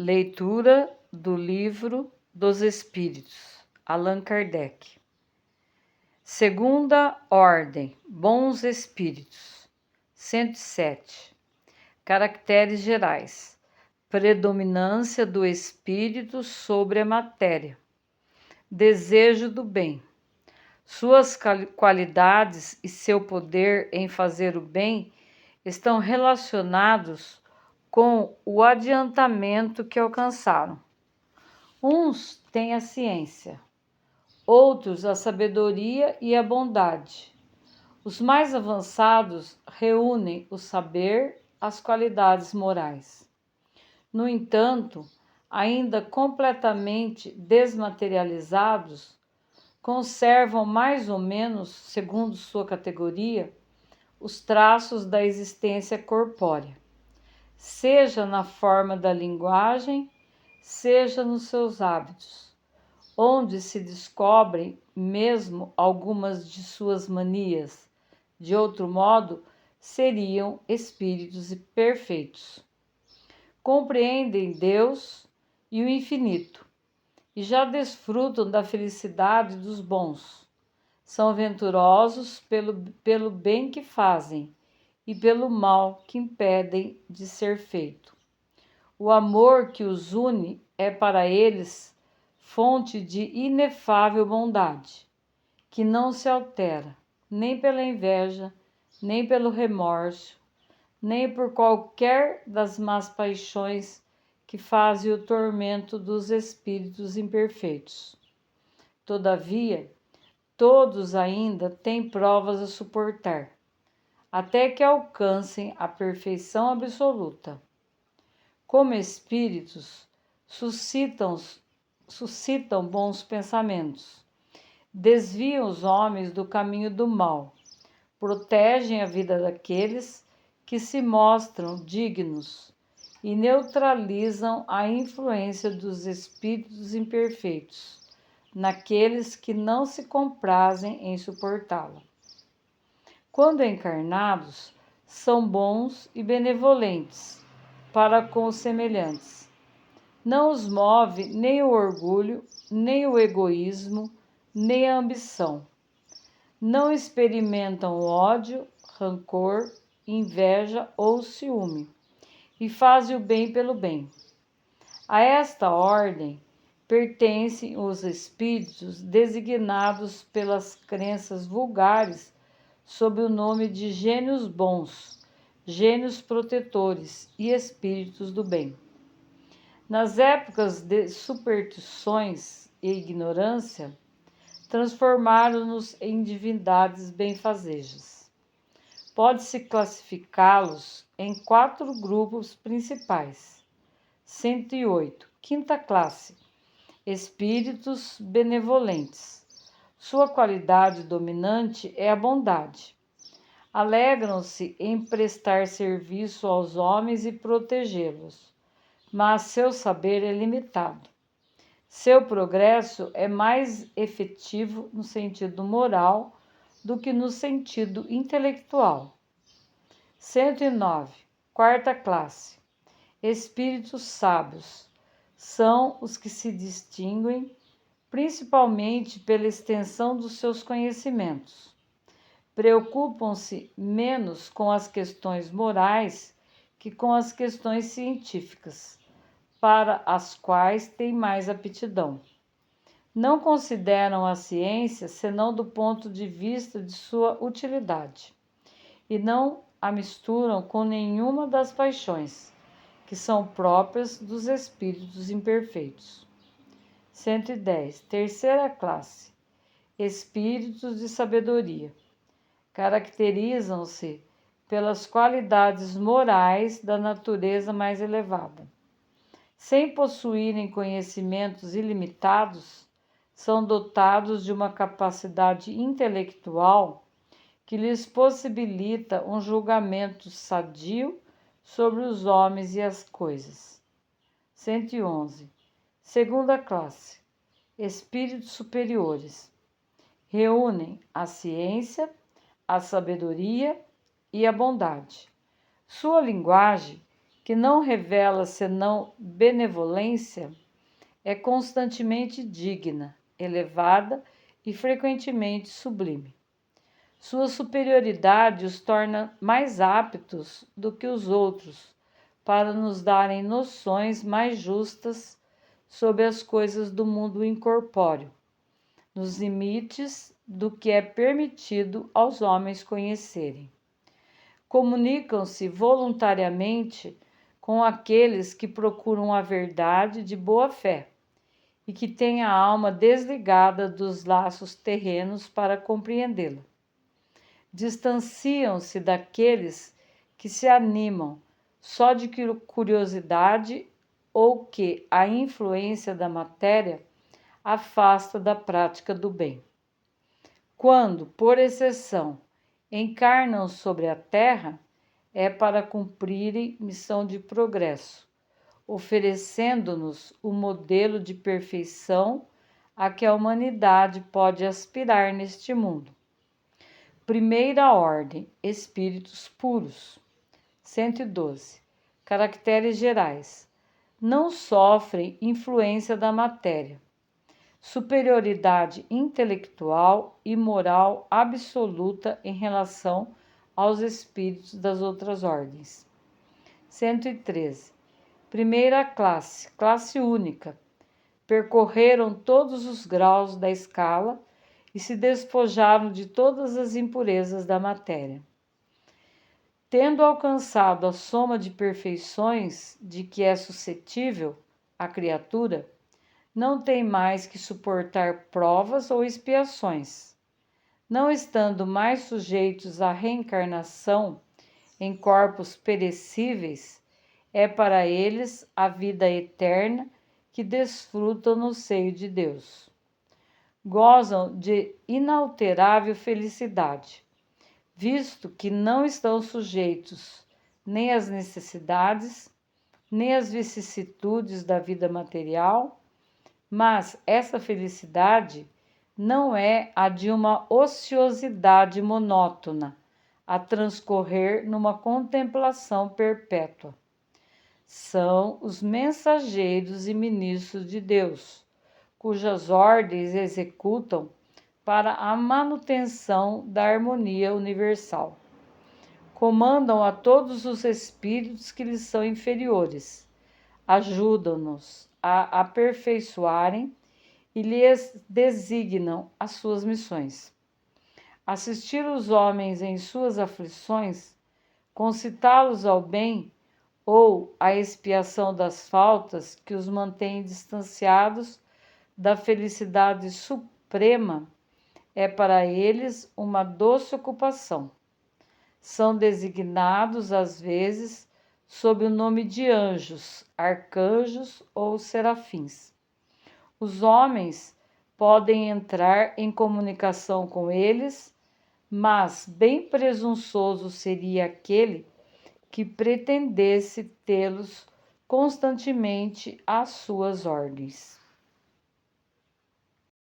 Leitura do Livro dos Espíritos, Allan Kardec. Segunda Ordem, Bons Espíritos. 107. Caracteres gerais. Predominância do espírito sobre a matéria. Desejo do bem. Suas qualidades e seu poder em fazer o bem estão relacionados com o adiantamento que alcançaram. Uns têm a ciência, outros a sabedoria e a bondade. Os mais avançados reúnem o saber, as qualidades morais. No entanto, ainda completamente desmaterializados, conservam mais ou menos, segundo sua categoria, os traços da existência corpórea, seja na forma da linguagem, seja nos seus hábitos, onde se descobrem mesmo algumas de suas manias. De outro modo, seriam espíritos perfeitos. Compreendem Deus e o infinito, e já desfrutam da felicidade dos bons. São venturosos pelo bem que fazem e pelo mal que impedem de ser feito. O amor que os une é para eles fonte de inefável bondade, que não se altera nem pela inveja, nem pelo remorso, nem por qualquer das más paixões que fazem o tormento dos espíritos imperfeitos. Todavia, todos ainda têm provas a suportar, até que alcancem a perfeição absoluta. Como espíritos, suscitam bons pensamentos, desviam os homens do caminho do mal, protegem a vida daqueles que se mostram dignos e neutralizam a influência dos espíritos imperfeitos naqueles que não se comprazem em suportá-la. Quando encarnados, são bons e benevolentes para com os semelhantes. Não os move nem o orgulho, nem o egoísmo, nem a ambição. Não experimentam ódio, rancor, inveja ou ciúme, e fazem o bem pelo bem. A esta ordem pertencem os espíritos designados pelas crenças vulgares sob o nome de gênios bons, gênios protetores e espíritos do bem. Nas épocas de superstições e ignorância, transformaram-nos em divindades benfazejas. Pode-se classificá-los em 4 grupos principais. 108. Quinta classe. Espíritos benevolentes. Sua qualidade dominante é a bondade. Alegram-se em prestar serviço aos homens e protegê-los, mas seu saber é limitado. Seu progresso é mais efetivo no sentido moral do que no sentido intelectual. 109. Quarta classe. Espíritos sábios. São os que se distinguem principalmente pela extensão dos seus conhecimentos. Preocupam-se menos com as questões morais que com as questões científicas, para as quais têm mais aptidão. Não consideram a ciência senão do ponto de vista de sua utilidade, e não a misturam com nenhuma das paixões, que são próprias dos espíritos imperfeitos. 110. Terceira classe. Espíritos de sabedoria. Caracterizam-se pelas qualidades morais da natureza mais elevada. Sem possuírem conhecimentos ilimitados, são dotados de uma capacidade intelectual que lhes possibilita um julgamento sadio sobre os homens e as coisas. 111. Segunda classe. Espíritos superiores. Reúnem a ciência, a sabedoria e a bondade. Sua linguagem que não revela senão benevolência, é constantemente digna, elevada e frequentemente sublime. Sua superioridade os torna mais aptos do que os outros para nos darem noções mais justas sobre as coisas do mundo incorpóreo, nos limites do que é permitido aos homens conhecerem. Comunicam-se voluntariamente com aqueles que procuram a verdade de boa fé e que têm a alma desligada dos laços terrenos para compreendê-la. Distanciam-se daqueles que se animam só de curiosidade ou que a influência da matéria afasta da prática do bem. Quando, por exceção, encarnam sobre a Terra, é para cumprirem missão de progresso, oferecendo-nos o modelo de perfeição a que a humanidade pode aspirar neste mundo. Primeira ordem, espíritos puros. 112. Caracteres gerais. Não sofrem influência da matéria. Superioridade intelectual e moral absoluta em relação aos espíritos das outras ordens. 113. Primeira classe, classe única. Percorreram todos os graus da escala e se despojaram de todas as impurezas da matéria. Tendo alcançado a soma de perfeições de que é suscetível a criatura, não tem mais que suportar provas ou expiações. Não estando mais sujeitos à reencarnação em corpos perecíveis, é para eles a vida eterna que desfrutam no seio de Deus. Gozam de inalterável felicidade, visto que não estão sujeitos nem às necessidades, nem às vicissitudes da vida material, mas essa felicidade não é a de uma ociosidade monótona, a transcorrer numa contemplação perpétua. São os mensageiros e ministros de Deus, cujas ordens executam para a manutenção da harmonia universal. Comandam a todos os espíritos que lhes são inferiores, ajudam-nos a aperfeiçoarem e lhes designam as suas missões. Assistir os homens em suas aflições, concitá-los ao bem ou à expiação das faltas que os mantêm distanciados da felicidade suprema, é para eles uma doce ocupação. São designados, às vezes, sob o nome de anjos, arcanjos ou serafins. Os homens podem entrar em comunicação com eles, mas bem presunçoso seria aquele que pretendesse tê-los constantemente às suas ordens.